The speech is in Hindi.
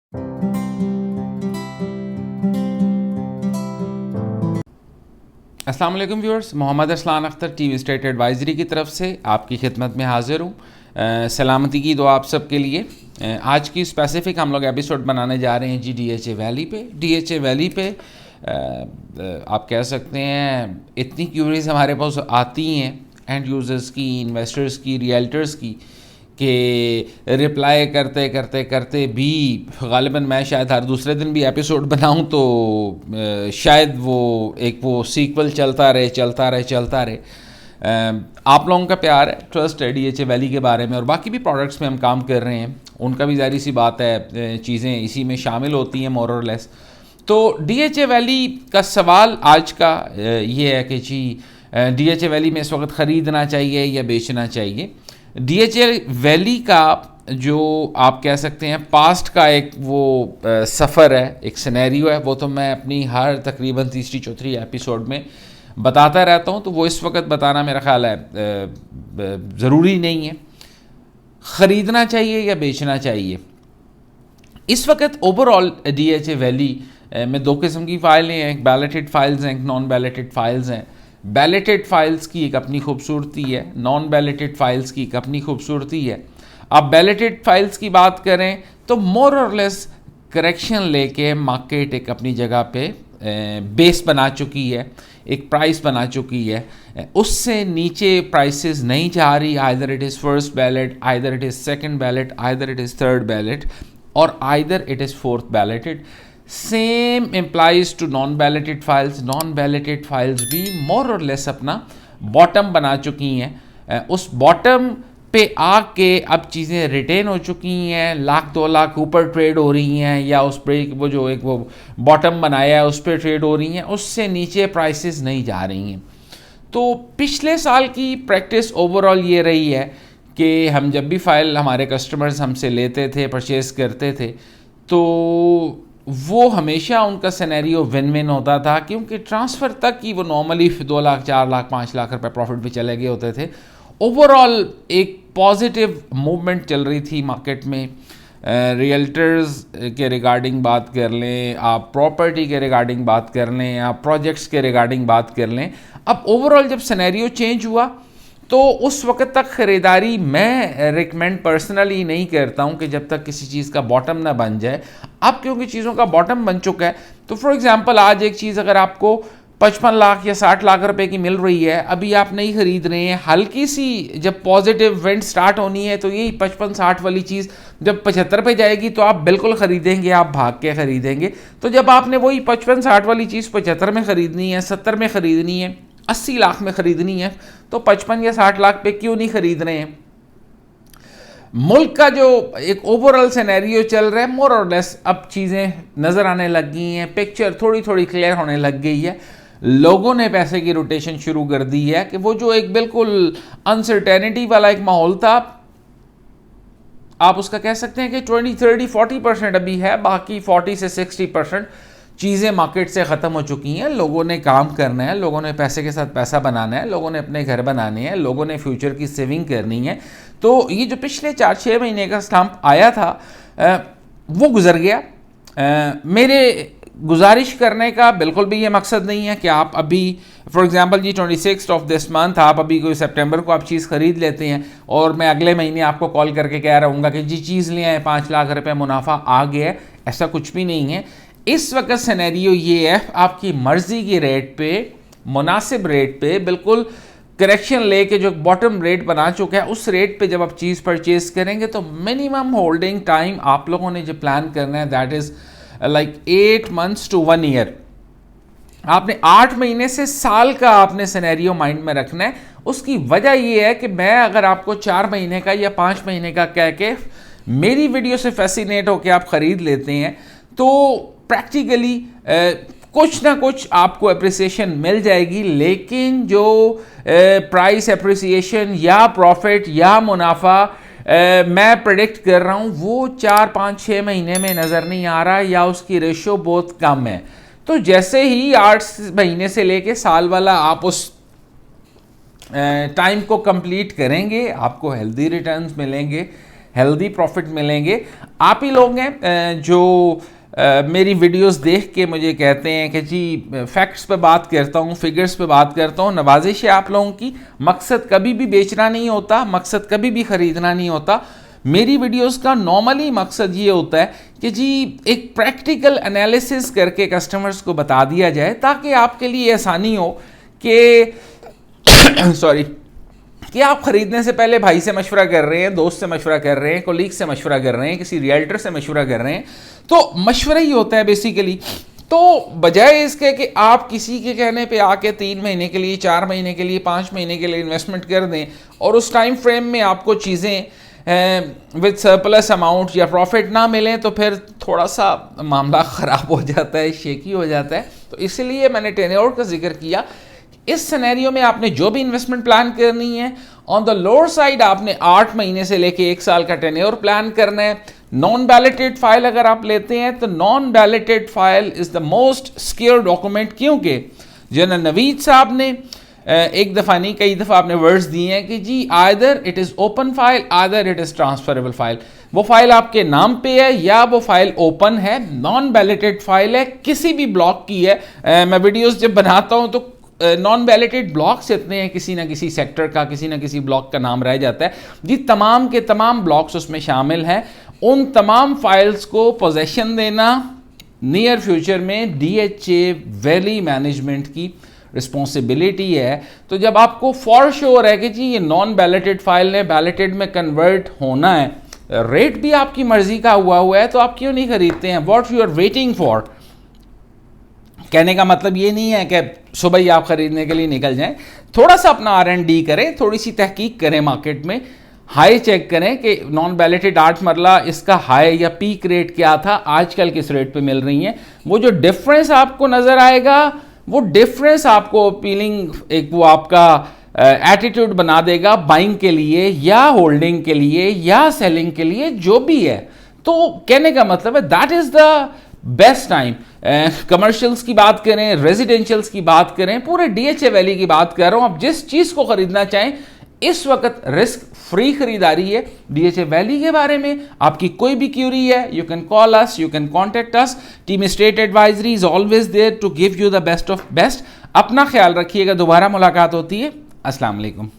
अस्सलाम वालेकुम viewers, Mohammad Arsalan Akhtar TV State Advisory की तरफ से आपकी खिदमत में हाज़िर हूँ। सलामती की दुआ आप सबके लिए। आज की स्पेसिफ़िक हम लोग एपिसोड बनाने जा रहे हैं जी DHA वैली पे। DHA वैली पे आप कह सकते हैं इतनी क्यूरीज हमारे पास आती हैं एंड यूज़र्स की, इन्वेस्टर्स की, रियल्टर्स की, कि रिप्लाई करते करते करते भी ग़ालिबन मैं शायद हर दूसरे दिन भी एपिसोड बनाऊं तो शायद वो सीक्वल चलता रहे। आप लोगों का प्यार है, ट्रस्ट है DHA वैली के बारे में, और बाकी भी प्रोडक्ट्स में हम काम कर रहे हैं, उनका भी ज़ाहिर सी बात है चीज़ें इसी में शामिल होती हैं मोर और लेस। तो DHA वैली का सवाल आज का ये है कि जी DHA वैली में इस वक्त ख़रीदना चाहिए या बेचना चाहिए। DHA वैली का जो आप कह सकते हैं पास्ट का एक वो सफ़र है, एक सिनेरियो है, वो तो मैं अपनी हर तकरीबन तीसरी चौथी एपिसोड में बताता रहता हूँ, तो वो इस वक्त बताना मेरा ख़्याल है ज़रूरी नहीं है। ख़रीदना चाहिए या बेचना चाहिए, इस वक्त ओवरऑल DHA वैली में दो किस्म की फ़ाइलें हैं, एक बैलेटेड फ़ाइल्स हैं, एक नॉन बैलेटेड फ़ाइल्स हैं। बैलेटेड फ़ाइल्स की एक अपनी खूबसूरती है, नॉन बैलेटेड फ़ाइल्स की एक अपनी खूबसूरती है। अब बैलेटेड फ़ाइल्स की बात करें तो मोर और लेस करेक्शन लेके मार्केट एक अपनी जगह पे बेस बना चुकी है, एक प्राइस बना चुकी है, उससे नीचे प्राइसेस नहीं जा रही। Either it is first ballot, either it is second ballot, either it is third ballot, और either it is fourth balloted. Same implies to non balloted files. Non balloted files भी मोर और लेस अपना बॉटम बना चुकी हैं। उस बॉटम पे आके अब चीज़ें रिटेन हो चुकी हैं, लाख 2 लाख ऊपर ट्रेड हो रही हैं, या उस पर वो बॉटम बनाया है उस पर ट्रेड हो रही हैं, उससे नीचे प्राइसेस नहीं जा रही हैं। तो पिछले साल की प्रैक्टिस ओवरऑल ये रही है कि हम जब भी फ़ाइल हमारे कस्टमर्स हमसे लेते थे, परचेज़ करते थे, तो वो हमेशा उनका सिनेरियो विन विन होता था, क्योंकि ट्रांसफ़र तक ही वो नॉर्मली 2 लाख 4 लाख 5 लाख रुपए प्रॉफिट पे चले गए होते थे। ओवरऑल एक पॉजिटिव मूवमेंट चल रही थी मार्केट में। रियल्टर्स के रिगार्डिंग बात कर लें, आप प्रॉपर्टी के रिगार्डिंग बात कर लें, आप प्रोजेक्ट्स के रिगार्डिंग बात कर लें। अब ओवरऑल जब सिनेरियो चेंज हुआ तो उस वक्त तक ख़रीदारी मैं रिकमेंड पर्सनली नहीं करता हूं कि जब तक किसी चीज़ का बॉटम ना बन जाए। अब क्योंकि चीज़ों का बॉटम बन चुका है, तो फॉर एग्जांपल आज एक चीज़ अगर आपको 55 लाख या 60 लाख रुपए की मिल रही है, अभी आप नहीं ख़रीद रहे हैं, हल्की सी जब पॉजिटिव वेंट स्टार्ट होनी है तो यही 55-60 वाली चीज़ जब 75 पे जाएगी तो आप बिल्कुल ख़रीदेंगे, आप भाग के ख़रीदेंगे। तो जब आपने वही 55-60 वाली चीज़ 75 में ख़रीदनी है, 70 में ख़रीदनी है, 80 लाख में ख़रीदनी है, तो 55 या 60 लाख पे क्यों नहीं ख़रीद रहे हैं। मुल्क का जो एक ओवरऑल सिनेरियो चल रहा है, मोर और लेस अब चीज़ें नज़र आने लग गई हैं, पिक्चर थोड़ी थोड़ी क्लियर होने लग गई है। लोगों ने पैसे की रोटेशन शुरू कर दी है कि वो जो एक बिल्कुल अनसर्टेनिटी वाला एक माहौल था, आप उसका कह सकते हैं कि 20-30-40% अभी है, बाकी 40 से 60% चीज़ें मार्केट से ख़त्म हो चुकी हैं। लोगों ने काम करना है, लोगों ने पैसे के साथ पैसा बनाना है, लोगों ने अपने घर बनाने हैं, लोगों ने फ्यूचर की सेविंग करनी है। तो ये जो पिछले 4-6 महीने का स्टम्प आया था वो गुजर गया। मेरे गुजारिश करने का बिल्कुल भी ये मकसद नहीं है कि आप अभी फॉर एग्जांपल जी 26 ऑफ दिस मंथ आप अभी कोई सितंबर को आप चीज़ ख़रीद लेते हैं और मैं अगले महीने आपको कॉल करके कह रहूँगा कि जी चीज़ ले आए, 5 लाख रुपए मुनाफा आ गया। ऐसा कुछ भी नहीं है। इस वक्त सिनेरियो ये है, आपकी मर्ज़ी की रेट पे, मुनासिब रेट पे, बिल्कुल करेक्शन लेके जो बॉटम रेट बना चुका है उस रेट पे जब आप चीज़ परचेज करेंगे तो मिनिमम होल्डिंग टाइम आप लोगों ने जो प्लान करना है that is like 8 months to 1 year। आपने 8 महीने से साल का आपने सिनेरियो माइंड में रखना है। उसकी वजह ये है कि मैं अगर आपको 4 महीने का या 5 महीने का कह के मेरी वीडियो से फैसिनेट होकर आप ख़रीद लेते हैं तो प्रैक्टिकली कुछ ना कुछ आपको अप्रिसिएशन मिल जाएगी, लेकिन जो प्राइस अप्रिसिएशन या प्रॉफिट या मुनाफा मैं प्रेडिक्ट कर रहा हूँ वो 4-5-6 महीने में नज़र नहीं आ रहा, या उसकी रेशो बहुत कम है। तो जैसे ही 8 महीने से लेके साल वाला आप उस टाइम को कंप्लीट करेंगे, आपको हेल्दी रिटर्न्स मिलेंगे। हेल्दी प्रॉफिट मिलेंगे। आप ही लोग हैं जो मेरी वीडियोस देख के मुझे कहते हैं कि जी फैक्ट्स पे बात करता हूँ, फिगर्स पे बात करता हूँ। नवाजिश है आप लोगों की, मकसद कभी भी बेचना नहीं होता, मकसद कभी भी ख़रीदना नहीं होता। मेरी वीडियोस का नॉर्मली मकसद ये होता है कि जी एक प्रैक्टिकल एनालिसिस करके कस्टमर्स को बता दिया जाए ताकि आपके लिए आसानी हो कि सॉरी कि आप खरीदने से पहले भाई से मशवरा कर रहे हैं, दोस्त से मशवरा कर रहे हैं, कोलीग से मशवरा कर रहे हैं, किसी रियल्टर से मशवरा कर रहे हैं, तो मशवरा ही होता है बेसिकली। तो बजाय इसके कि आप किसी के कहने पे आके 3 महीने के लिए, 4 महीने के लिए, 5 महीने के लिए इन्वेस्टमेंट कर दें और उस टाइम फ्रेम में आपको चीज़ें विद सरप्लस अमाउंट या प्रॉफिट ना मिलें तो फिर थोड़ा सा मामला ख़राब हो जाता है, शेकी हो जाता है। तो इसलिए मैंने टेन्योर का जिक्र किया। इस सिनेरियो में आपने जो भी इन्वेस्टमेंट प्लान करनी है, ऑन द लोअर साइड आपने 8 महीने से लेके 1 साल का टेन्योर प्लान करना है। नॉन बैलेटेड फाइल अगर आप लेते हैं तो non balloted file is the most secure document, क्योंकि जनरल नवीद साहब ने एक दफ़ा नहीं कई दफ़ा आपने वर्ड्स दिए हैं कि जी either it is open file, either it is transferable file. वो फाइल आपके नाम पे है या वो फाइल ओपन है, नॉन बैलेटेड फाइल है, किसी भी ब्लॉक की है। मैं वीडियोस जब बनाता हूँ तो नॉन बैलेटेड ब्लॉक्स इतने हैं, किसी ना किसी सेक्टर का, किसी ना किसी ब्लॉक का नाम रह जाता है जी। तमाम के तमाम ब्लॉक्स उसमें शामिल हैं। उन तमाम फाइल्स को पोजेशन देना नियर फ्यूचर में DHA वैली मैनेजमेंट की रिस्पॉन्सिबिलिटी है। तो जब आपको फॉर श्योर है कि जी ये नॉन बैलेटेड फाइल ने बैलेटेड में कन्वर्ट होना है, रेट भी आपकी मर्जी का हुआ है, तो आप क्यों नहीं खरीदते हैं? What you are waiting for? कहने का मतलब ये नहीं है कि सुबह ही आप खरीदने के लिए निकल जाएं। थोड़ा सा अपना R&D करें, थोड़ी सी तहकीक करें, मार्केट में हाई चेक करें कि नॉन बैलेटेड 8 मरला इसका हाई या पीक रेट क्या था, आजकल किस रेट पे मिल रही हैं। वो जो डिफरेंस आपको नज़र आएगा, वो डिफरेंस आपको अपीलिंग एक वो आपका एटीट्यूड बना देगा बाइंग के लिए या होल्डिंग के लिए या सेलिंग के लिए, जो भी है। तो कहने का मतलब है that is the best time. Commercials की बात करें, रेजिडेंशियल्स की बात करें, पूरे DHA वैली की बात कर रहा हूं। आप जिस चीज़ को खरीदना चाहें, इस वक्त रिस्क फ्री खरीदारी है। DHA वैली के बारे में आपकी कोई भी क्यूरी है, you can call us, you can contact us. Team State Advisory is always there to give you the best of best. अपना ख्याल रखिएगा, दोबारा मुलाकात होती है। अस्सलाम वालेकुम।